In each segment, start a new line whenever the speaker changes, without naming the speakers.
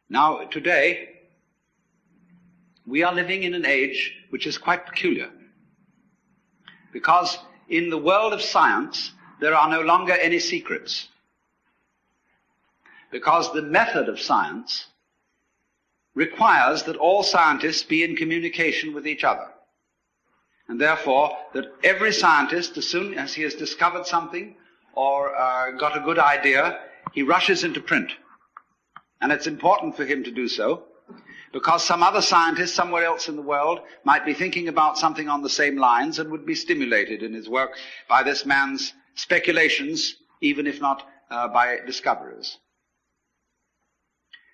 Now, today, we are living in an age which is quite peculiar, because in the world of science, there are no longer any secrets. Because the method of science requires that all scientists be in communication with each other. And therefore, that every scientist, as soon as he has discovered something or got a good idea, he rushes into print. And it's important for him to do so, because some other scientist somewhere else in the world might be thinking about something on the same lines and would be stimulated in his work by this man's speculations, even if not by discoveries.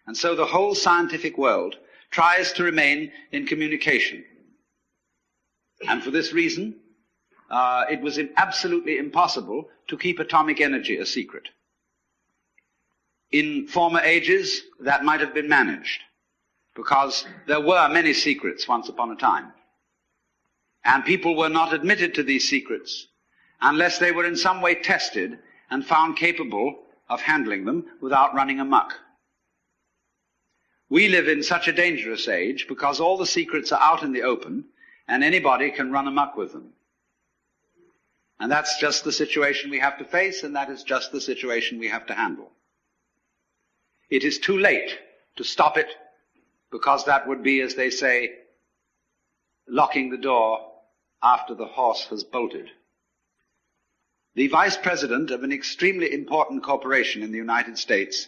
And so the whole scientific world tries to remain in communication. And for this reason, it was absolutely impossible to keep atomic energy a secret. In former ages, that might have been managed, because there were many secrets once upon a time. And people were not admitted to these secrets unless they were in some way tested and found capable of handling them without running amok. We live in such a dangerous age because all the secrets are out in the open and anybody can run amok with them. And that's just the situation we have to face, and that is just the situation we have to handle. It is too late to stop it, because that would be, as they say, locking the door after the horse has bolted. The vice president of an extremely important corporation in the United States,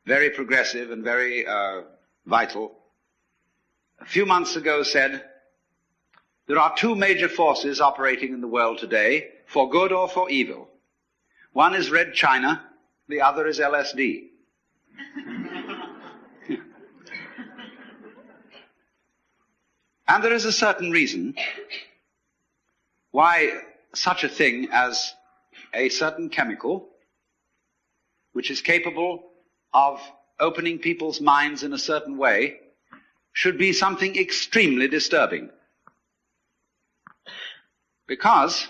very progressive and very vital, a few months ago said, there are two major forces operating in the world today, for good or for evil. One is Red China, the other is LSD. And there is a certain reason why such a thing as a certain chemical, which is capable of opening people's minds in a certain way, should be something extremely disturbing. Because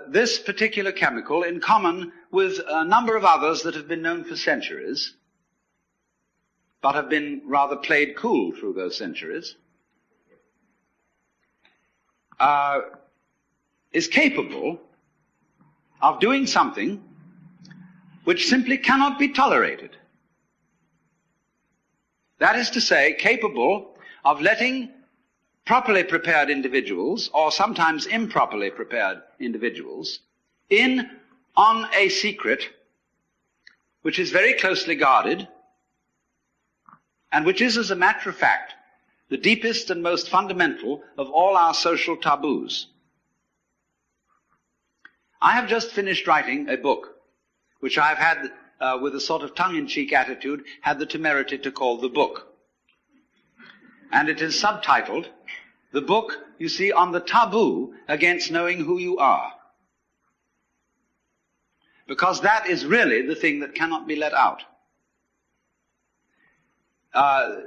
this particular chemical, in common with a number of others that have been known for centuries, but have been rather played cool through those centuries, is capable of doing something which simply cannot be tolerated. That is to say, capable of letting properly prepared individuals, or sometimes improperly prepared individuals, in on a secret which is very closely guarded, and which is, as a matter of fact, the deepest and most fundamental of all our social taboos. I have just finished writing a book, which I've had, with a sort of tongue-in-cheek attitude, had the temerity to call The Book. And it is subtitled, The Book, you see, on the taboo against knowing who you are. Because that is really the thing that cannot be let out.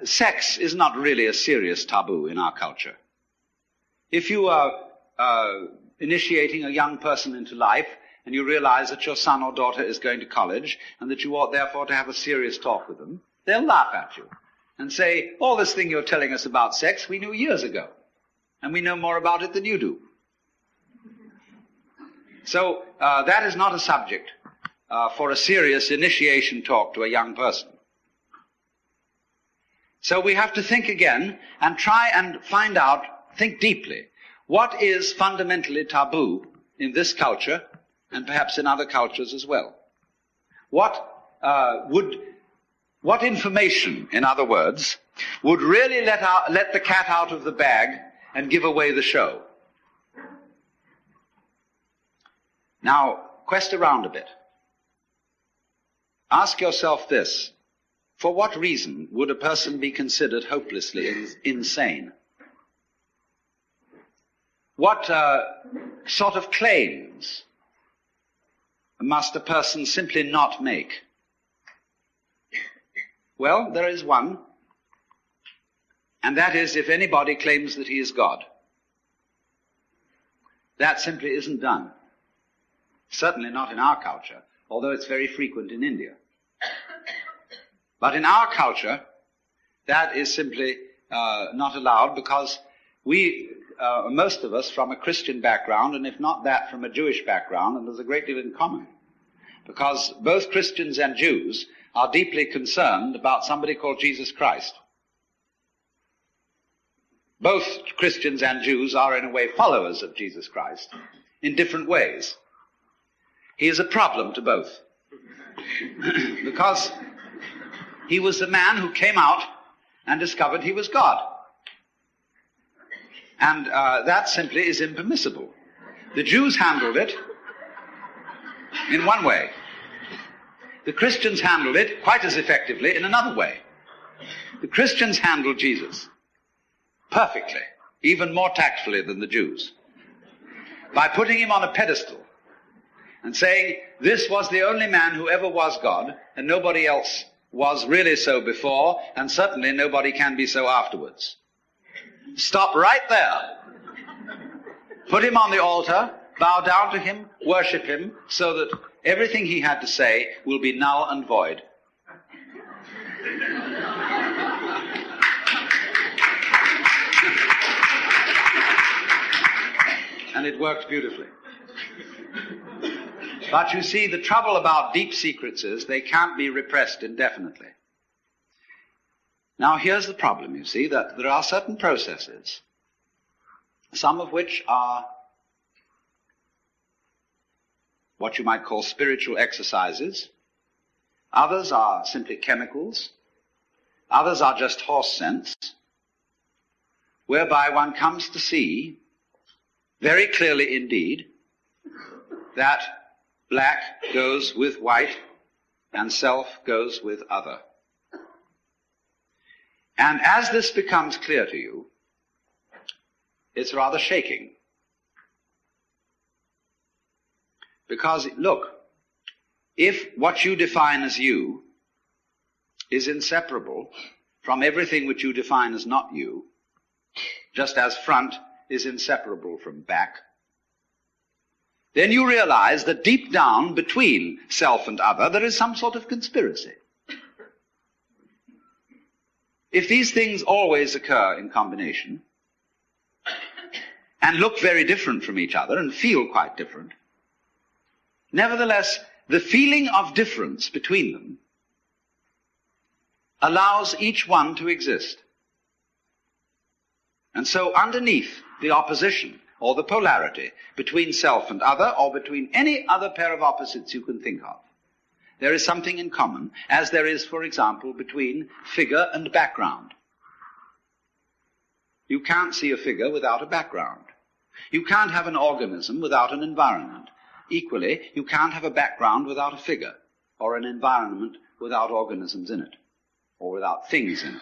Sex is not really a serious taboo in our culture. If you are initiating a young person into life, and you realize that your son or daughter is going to college, and that you ought therefore to have a serious talk with them, they'll laugh at you and say, all this thing you're telling us about sex, we knew years ago, and we know more about it than you do. So that is not a subject for a serious initiation talk to a young person. So we have to think again and try and find out, think deeply, what is fundamentally taboo in this culture and perhaps in other cultures as well. What information, in other words, would really let the cat out of the bag and give away the show? Now, quest around a bit. Ask yourself this. For what reason would a person be considered hopelessly insane? What sort of claims must a person simply not make? Well, there is one, and that is if anybody claims that he is God. That simply isn't done. Certainly not in our culture, although it's very frequent in India. But in our culture, that is simply not allowed, because we, most of us, from a Christian background, and if not that, from a Jewish background, and there's a great deal in common. Because both Christians and Jews are deeply concerned about somebody called Jesus Christ. Both Christians and Jews are, in a way, followers of Jesus Christ in different ways. He is a problem to both. Because he was the man who came out and discovered he was God. And that simply is impermissible. The Jews handled it in one way. The Christians handled it quite as effectively in another way. The Christians handled Jesus perfectly, even more tactfully than the Jews, by putting him on a pedestal and saying, this was the only man who ever was God, and nobody else was really so before, and certainly nobody can be so afterwards. Stop right there. Put him on the altar, bow down to him, worship him, so that everything he had to say will be null and void. And it worked beautifully. But you see, the trouble about deep secrets is they can't be repressed indefinitely. Now here's the problem, you see, that there are certain processes, some of which are what you might call spiritual exercises. Others are simply chemicals. Others are just horse sense, whereby one comes to see very clearly indeed that black goes with white and self goes with other. And as this becomes clear to you, it's rather shaking. Because, look, if what you define as you is inseparable from everything which you define as not you, just as front is inseparable from back, then you realize that deep down between self and other there is some sort of conspiracy. If these things always occur in combination and look very different from each other and feel quite different, nevertheless, the feeling of difference between them allows each one to exist. And so underneath the opposition or the polarity between self and other, or between any other pair of opposites you can think of, there is something in common, as there is, for example, between figure and background. You can't see a figure without a background. You can't have an organism without an environment. Equally, you can't have a background without a figure, or an environment without organisms in it, or without things in it.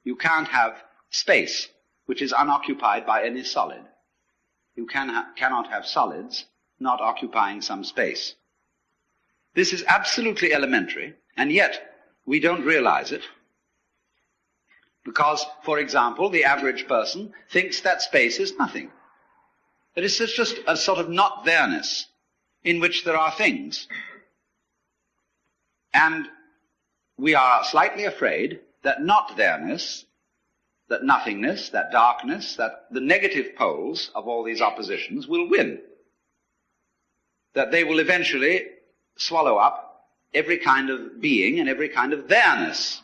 You can't have space which is unoccupied by any solid. You cannot have solids not occupying some space. This is absolutely elementary, and yet we don't realize it. Because, for example, the average person thinks that space is nothing. That it's just a sort of not there-ness in which there are things. And we are slightly afraid that not there-ness, that nothingness, that darkness, that the negative poles of all these oppositions will win. That they will eventually swallow up every kind of being and every kind of there-ness.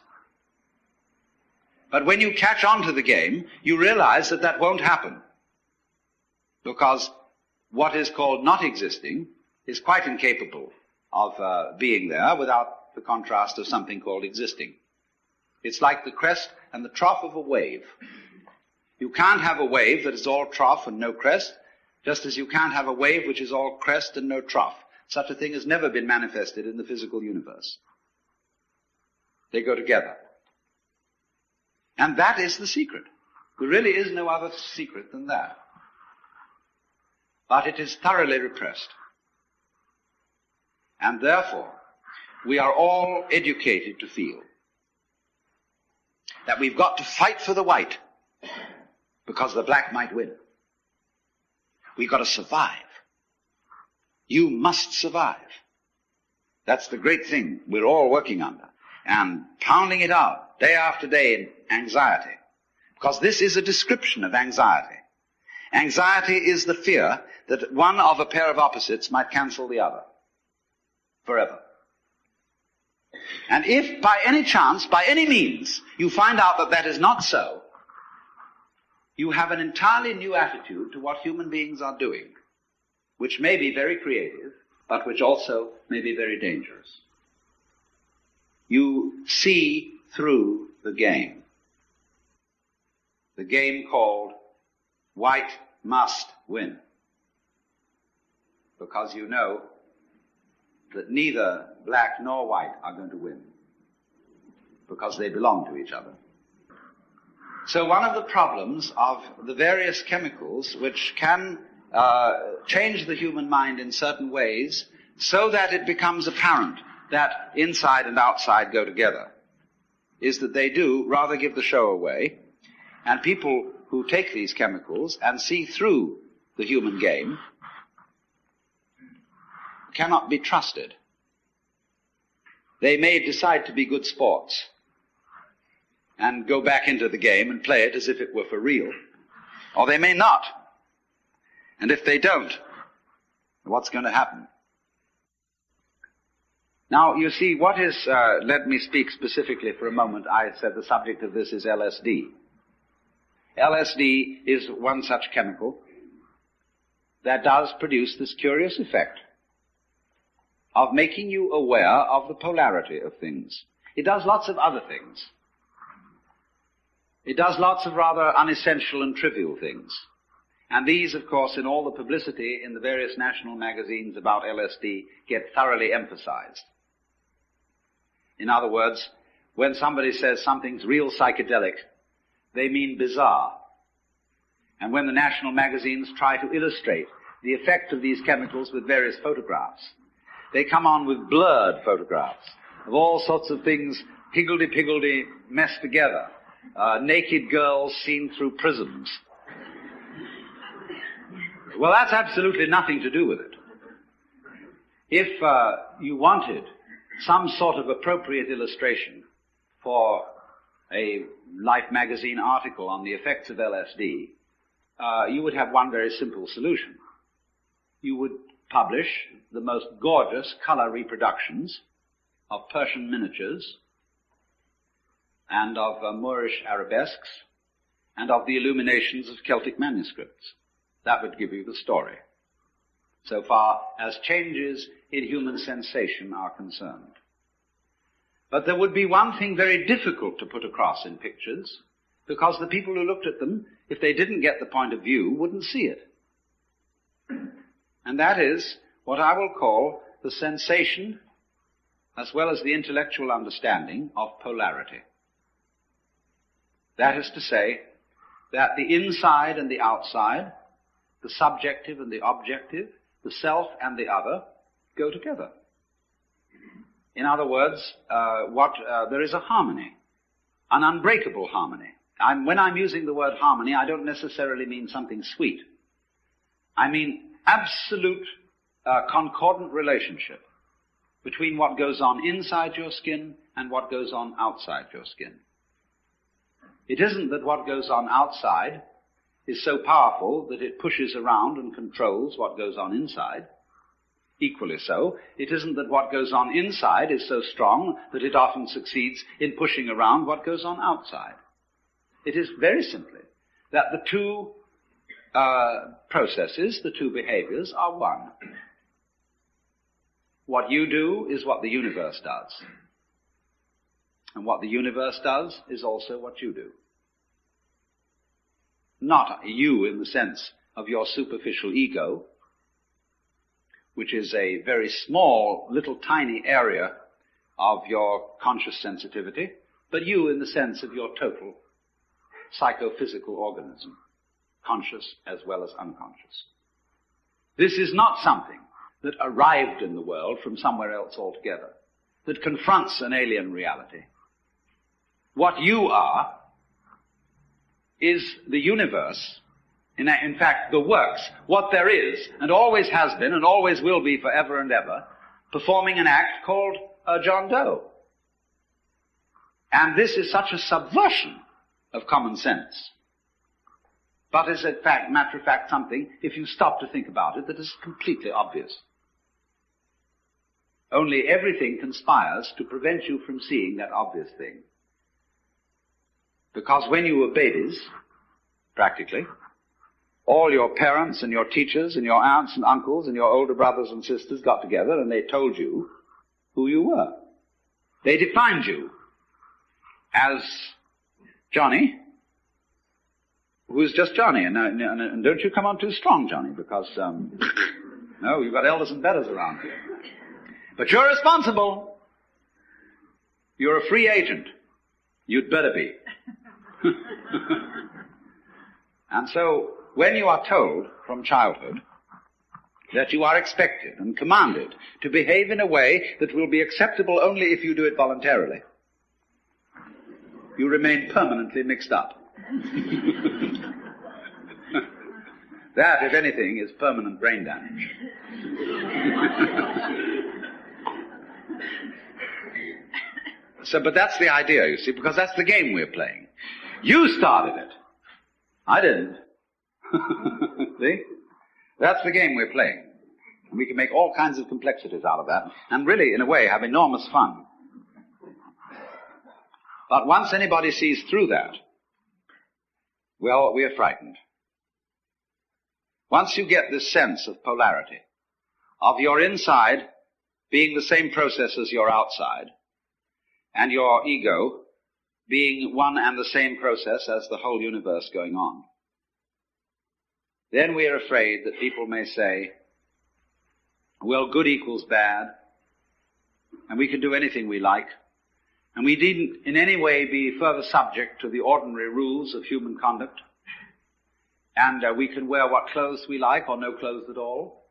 But when you catch on to the game, you realize that that won't happen. Because what is called not existing is quite incapable of being there without the contrast of something called existing. It's like the crest and the trough of a wave. You can't have a wave that is all trough and no crest, just as you can't have a wave which is all crest and no trough. Such a thing has never been manifested in the physical universe. They go together. And that is the secret. There really is no other secret than that. But it is thoroughly repressed. And therefore, we are all educated to feel that we've got to fight for the white because the black might win. We've got to survive. You must survive. That's the great thing we're all working under. And pounding it out day after day in anxiety. Because this is a description of anxiety. Anxiety is the fear that one of a pair of opposites might cancel the other. Forever. And if by any chance, by any means, you find out that that is not so, you have an entirely new attitude to what human beings are doing, which may be very creative, but which also may be very dangerous. You see through the game called white must win, because you know that neither black nor white are going to win, because they belong to each other. So one of the problems of the various chemicals which can change the human mind in certain ways so that it becomes apparent that inside and outside go together is that they do rather give the show away, and people who take these chemicals and see through the human game cannot be trusted. They may decide to be good sports and go back into the game and play it as if it were for real, or they may not. And if they don't, what's going to happen? Now, you see, what is, let me speak specifically for a moment. I said the subject of this is LSD. LSD is one such chemical that does produce this curious effect of making you aware of the polarity of things. It does lots of other things. It does lots of rather unessential and trivial things. And these, of course, in all the publicity in the various national magazines about LSD, get thoroughly emphasized. In other words, when somebody says something's real psychedelic, they mean bizarre. And when the national magazines try to illustrate the effect of these chemicals with various photographs, they come on with blurred photographs of all sorts of things higgledy-piggledy messed together. Naked girls seen through prisms. Well, that's absolutely nothing to do with it. If you wanted some sort of appropriate illustration for a Life magazine article on the effects of LSD, you would have one very simple solution. You would publish the most gorgeous color reproductions of Persian miniatures and of Moorish arabesques and of the illuminations of Celtic manuscripts. That would give you the story, so far as changes in human sensation are concerned. But there would be one thing very difficult to put across in pictures, because the people who looked at them, if they didn't get the point of view, wouldn't see it. And that is what I will call the sensation, as well as the intellectual understanding, of polarity. That is to say, that the inside and the outside, the subjective and the objective, the self and the other, go together. In other words, there is a harmony, an unbreakable harmony. When I'm using the word harmony, I don't necessarily mean something sweet. I mean absolute concordant relationship between what goes on inside your skin and what goes on outside your skin. It isn't that what goes on outside is so powerful that it pushes around and controls what goes on inside. Equally so, it isn't that what goes on inside is so strong that it often succeeds in pushing around what goes on outside. It is very simply that the two processes, the two behaviors, are one. What you do is what the universe does. And what the universe does is also what you do. Not you in the sense of your superficial ego, which is a very small, little tiny area of your conscious sensitivity, but you in the sense of your total psychophysical organism, conscious as well as unconscious. This is not something that arrived in the world from somewhere else altogether, that confronts an alien reality. What you are is the universe, in fact, the works, what there is, and always has been, and always will be forever and ever, performing an act called John Doe. And this is such a subversion of common sense. But is in fact, matter of fact, something, if you stop to think about it, that is completely obvious. Only everything conspires to prevent you from seeing that obvious thing. Because when you were babies, practically, all your parents and your teachers and your aunts and uncles and your older brothers and sisters got together and they told you who you were. They defined you as Johnny, who's just Johnny. And don't you come on too strong, Johnny, because, no, you've got elders and betters around here. But you're responsible. You're a free agent. You'd better be. And so, when you are told from childhood that you are expected and commanded to behave in a way that will be acceptable only if you do it voluntarily, you remain permanently mixed up. That, if anything, is permanent brain damage. But that's the idea, you see, because that's the game we're playing. You started it. I didn't. See? That's the game we're playing. And we can make all kinds of complexities out of that, and really, in a way, have enormous fun. But once anybody sees through that, well, we are frightened. Once you get this sense of polarity, of your inside being the same process as your outside, and your ego being one and the same process as the whole universe going on, then we are afraid that people may say, well, good equals bad, and we can do anything we like, and we needn't in any way be further subject to the ordinary rules of human conduct, and we can wear what clothes we like or no clothes at all.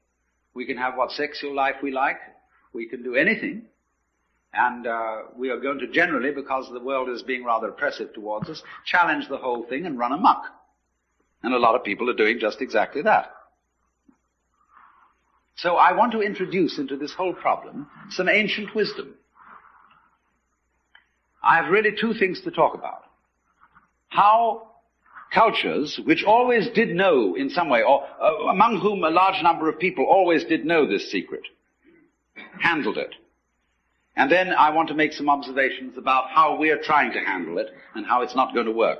We can have what sexual life we like. We can do anything. And we are going to generally, because the world is being rather oppressive towards us, challenge the whole thing and run amok. And a lot of people are doing just exactly that. So I want to introduce into this whole problem some ancient wisdom. I have really two things to talk about. How cultures, which always did know in some way, or among whom a large number of people always did know this secret, handled it. And then I want to make some observations about how we are trying to handle it and how it's not going to work.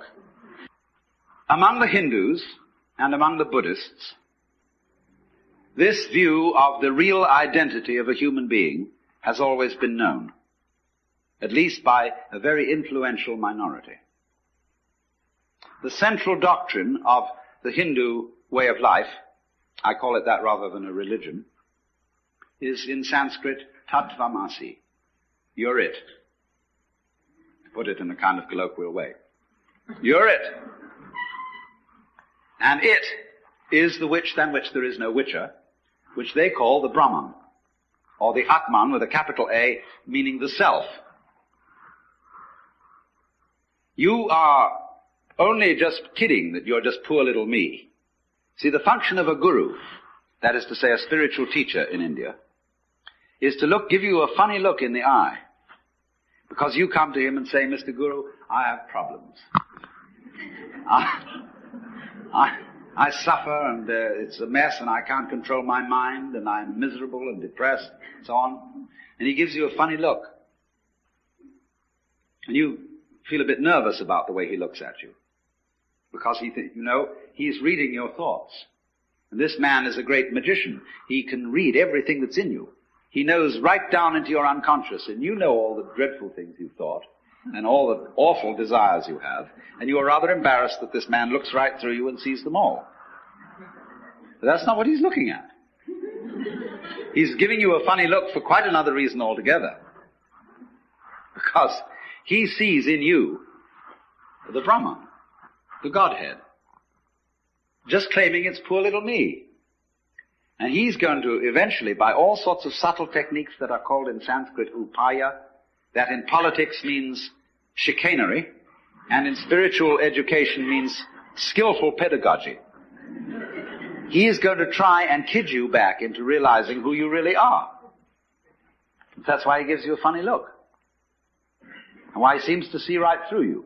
Among the Hindus and among the Buddhists, this view of the real identity of a human being has always been known, at least by a very influential minority. The central doctrine of the Hindu way of life, I call it that rather than a religion, is in Sanskrit, tattvamasi. You're it. To put it in a kind of colloquial way. You're it. And it is the which than which there is no witcher, which they call the Brahman, or the Atman with a capital A, meaning the self. You are only just kidding that you're just poor little me. See, the function of a guru, that is to say a spiritual teacher in India, is to give you a funny look in the eye. Because you come to him and say, Mr. Guru, I have problems. I suffer and it's a mess and I can't control my mind and I'm miserable and depressed and so on. And he gives you a funny look. And you feel a bit nervous about the way he looks at you. Because he's reading your thoughts. And this man is a great magician. He can read everything that's in you. He knows right down into your unconscious, and you know all the dreadful things you've thought, and all the awful desires you have, and you are rather embarrassed that this man looks right through you and sees them all. But that's not what he's looking at. He's giving you a funny look for quite another reason altogether. Because he sees in you the Brahman, the Godhead, just claiming it's poor little me. And he's going to eventually, by all sorts of subtle techniques that are called in Sanskrit upaya, that in politics means chicanery, and in spiritual education means skillful pedagogy. He is going to try and kid you back into realizing who you really are. That's why he gives you a funny look. And why he seems to see right through you.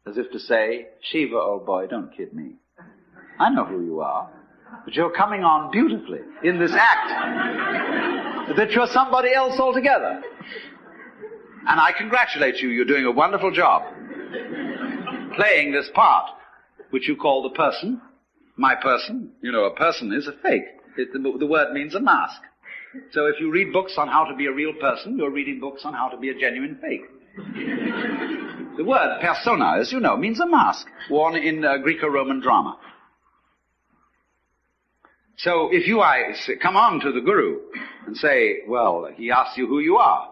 As if to say, Shiva, old boy, don't kid me. I know who you are. But you're coming on beautifully in this act. That you're somebody else altogether. And I congratulate you. You're doing a wonderful job. Playing this part, which you call the person. My person. You know, a person is a fake. The word means a mask. So if you read books on how to be a real person, you're reading books on how to be a genuine fake. The word persona, as you know, means a mask worn in Greco-Roman drama. So if you come on to the Guru and say, well, he asks you who you are,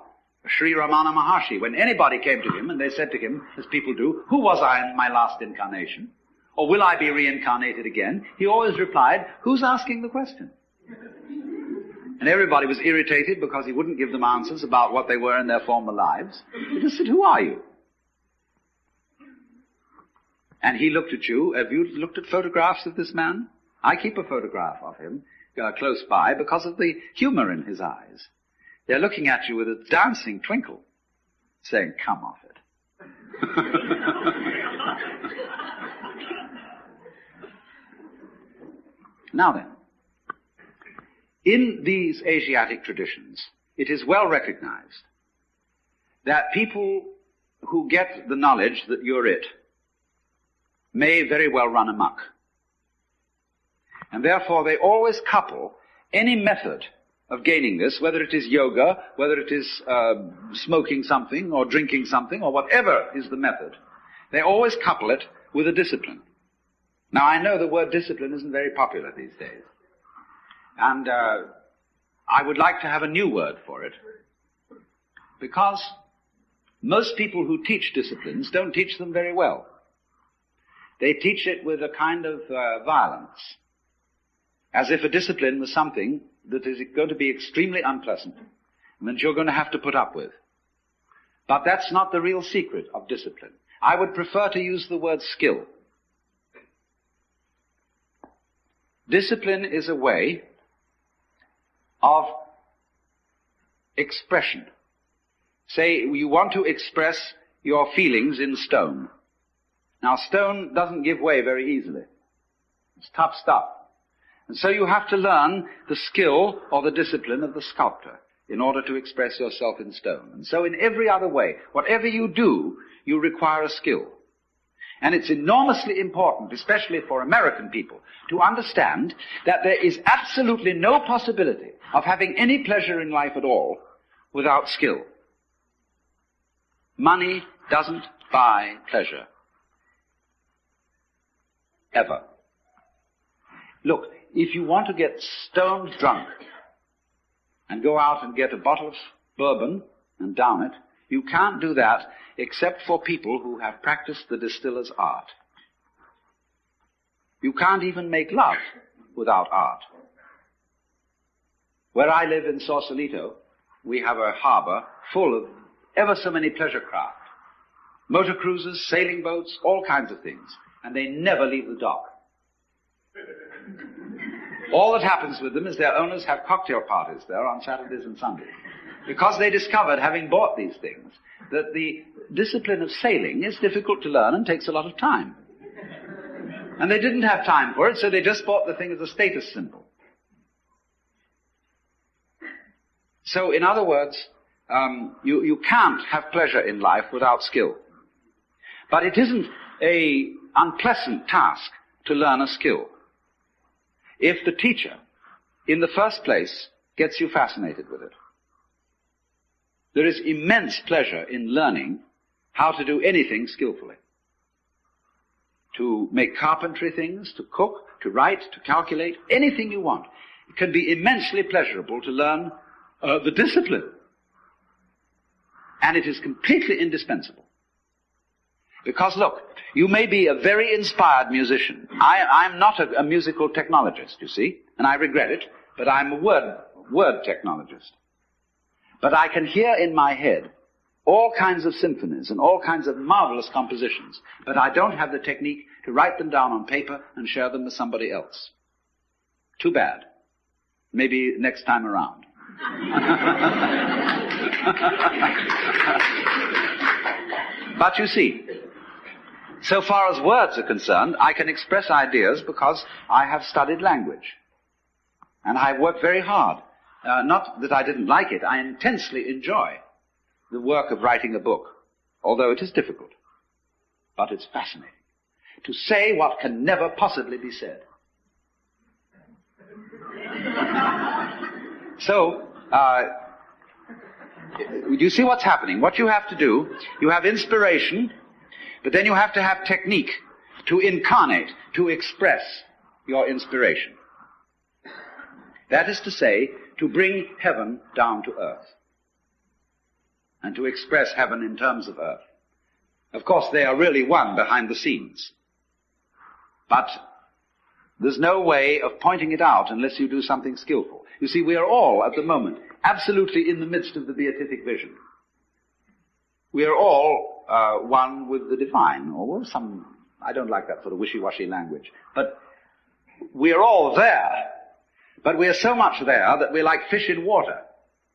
Sri Ramana Maharshi, when anybody came to him and they said to him, as people do, who was I in my last incarnation? Or will I be reincarnated again? He always replied, who's asking the question? And everybody was irritated because he wouldn't give them answers about what they were in their former lives. He just said, who are you? And he looked at you. Have you looked at photographs of this man? I keep a photograph of him close by because of the humor in his eyes. They're looking at you with a dancing twinkle, saying, come off it. Now then, in these Asiatic traditions, it is well recognized that people who get the knowledge that you're it may very well run amok. And therefore they always couple any method of gaining this, whether it is yoga, whether it is smoking something or drinking something or whatever is the method, they always couple it with a discipline. Now I know the word discipline isn't very popular these days. And I would like to have a new word for it. Because most people who teach disciplines don't teach them very well. They teach it with a kind of violence. As if a discipline was something that is going to be extremely unpleasant and that you're going to have to put up with. But that's not the real secret of discipline. I would prefer to use the word skill. Discipline is a way of expression. Say you want to express your feelings in stone. Now stone doesn't give way very easily. It's tough stuff. And so you have to learn the skill or the discipline of the sculptor in order to express yourself in stone. And so in every other way, whatever you do, you require a skill. And it's enormously important, especially for American people, to understand that there is absolutely no possibility of having any pleasure in life at all without skill. Money doesn't buy pleasure. Ever. Look, if you want to get stoned drunk and go out and get a bottle of bourbon and down it, you can't do that except for people who have practiced the distiller's art. You can't even make love without art. Where I live in Sausalito, we have a harbor full of ever so many pleasure craft. Motor cruisers, sailing boats, all kinds of things. And they never leave the dock. All that happens with them is their owners have cocktail parties there on Saturdays and Sundays. Because they discovered, having bought these things, that the discipline of sailing is difficult to learn and takes a lot of time. And they didn't have time for it, so they just bought the thing as a status symbol. So, in other words, you can't have pleasure in life without skill. But it isn't an unpleasant task to learn a skill. If the teacher, in the first place, gets you fascinated with it. There is immense pleasure in learning how to do anything skillfully. To make carpentry things, to cook, to write, to calculate, anything you want. It can be immensely pleasurable to learn the discipline. And it is completely indispensable. Because look, you may be a very inspired musician. I'm not a musical technologist, you see, and I regret it, but I'm a word technologist. But I can hear in my head all kinds of symphonies and all kinds of marvelous compositions, but I don't have the technique to write them down on paper and share them with somebody else. Too bad. Maybe next time around. But you see, so far as words are concerned, I can express ideas because I have studied language. And I worked very hard. Not that I didn't like it, I intensely enjoy the work of writing a book, although it is difficult. But it's fascinating to say what can never possibly be said. So, you see what's happening. What you have to do, you have inspiration, but then you have to have technique to incarnate, to express your inspiration. That is to say, to bring heaven down to earth. And to express heaven in terms of earth. Of course, they are really one behind the scenes. But there's no way of pointing it out unless you do something skillful. You see, we are all, at the moment, absolutely in the midst of the beatific vision. We are all one with the divine, or some, I don't like that sort of wishy-washy language, but we are all there. But we are so much there that we're like fish in water.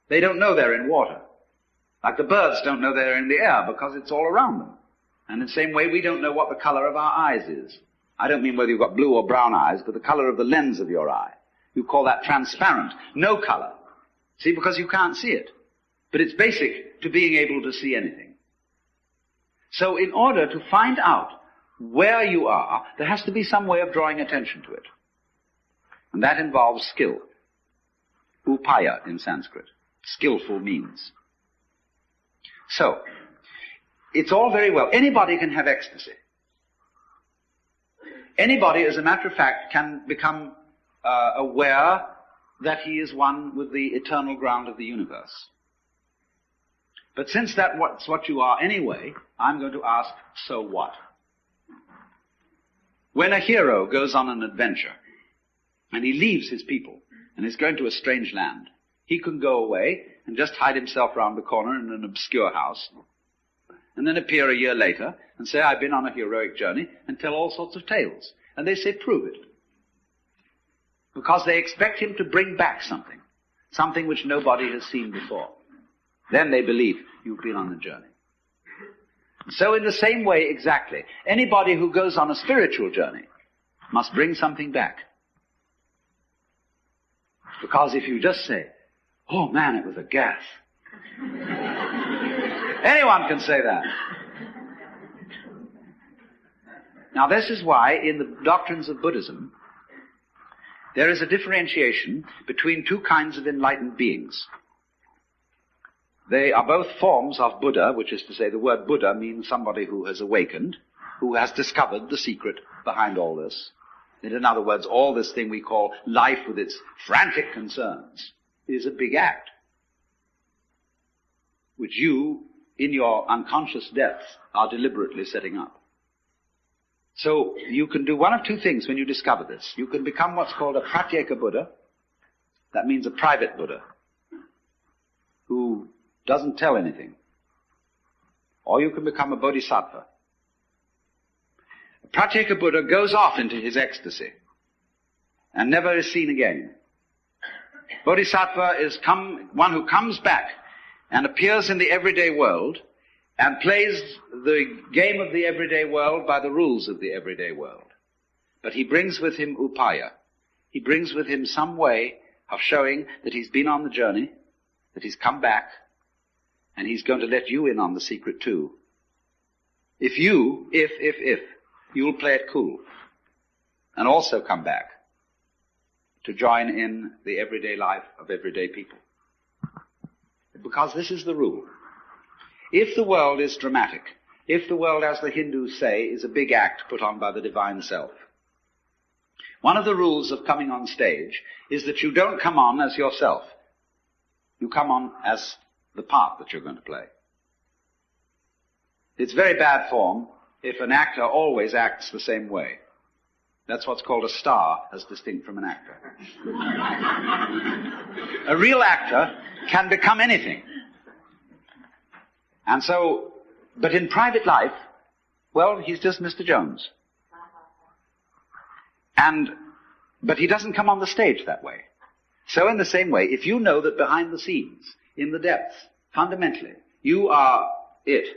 They don't know they're in water. Like the birds don't know they're in the air because it's all around them. And in the same way, we don't know what the color of our eyes is. I don't mean whether you've got blue or brown eyes, but the color of the lens of your eye. You call that transparent. No color. See, because you can't see it. But it's basic to being able to see anything. So in order to find out where you are, there has to be some way of drawing attention to it. And that involves skill. Upaya in Sanskrit. Skillful means. So, it's all very well. Anybody can have ecstasy. Anybody, as a matter of fact, can become aware that he is one with the eternal ground of the universe. But since that's what you are anyway, I'm going to ask, so what? When a hero goes on an adventure, and he leaves his people, and is going to a strange land, he can go away and just hide himself round the corner in an obscure house, and then appear a year later and say, I've been on a heroic journey, and tell all sorts of tales. And they say, prove it. Because they expect him to bring back something which nobody has seen before. Then they believe you've been on the journey. So in the same way exactly, anybody who goes on a spiritual journey must bring something back. Because if you just say, oh man, it was a gas. Anyone can say that. Now this is why in the doctrines of Buddhism, there is a differentiation between two kinds of enlightened beings. They are both forms of Buddha, which is to say the word Buddha means somebody who has awakened, who has discovered the secret behind all this. In other words, all this thing we call life with its frantic concerns is a big act, which you, in your unconscious depths, are deliberately setting up. So you can do one of two things when you discover this. You can become what's called a pratyeka Buddha. That means a private Buddha who doesn't tell anything. Or you can become a bodhisattva. A pratyeka Buddha goes off into his ecstasy and never is seen again. Bodhisattva is one who comes back and appears in the everyday world and plays the game of the everyday world by the rules of the everyday world. But he brings with him upaya. He brings with him some way of showing that he's been on the journey, that he's come back, and he's going to let you in on the secret too. If you'll play it cool and also come back to join in the everyday life of everyday people. Because this is the rule. If the world is dramatic, if the world, as the Hindus say, is a big act put on by the divine self, one of the rules of coming on stage is that you don't come on as yourself. You come on as the part that you're going to play. It's very bad form if an actor always acts the same way. That's what's called a star, as distinct from an actor. A real actor can become anything. And so, but in private life, well, he's just Mr. Jones. But he doesn't come on the stage that way. So in the same way, if you know that behind the scenes, in the depths, fundamentally, you are it,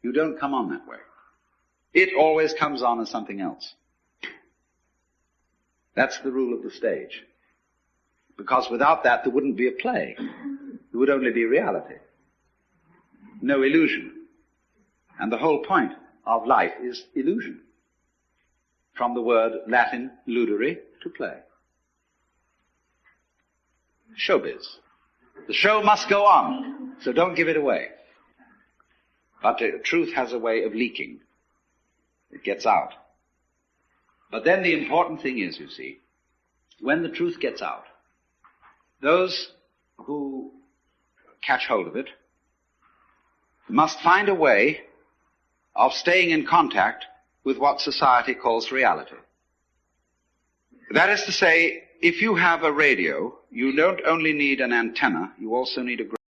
you don't come on that way. It always comes on as something else. That's the rule of the stage. Because without that, there wouldn't be a play. There would only be reality. No illusion. And the whole point of life is illusion. From the word Latin ludere, to play. Showbiz. The show must go on, so don't give it away. But the truth has a way of leaking. It gets out. But then the important thing is, you see, when the truth gets out, those who catch hold of it must find a way of staying in contact with what society calls reality. That is to say, if you have a radio, you don't only need an antenna, you also need a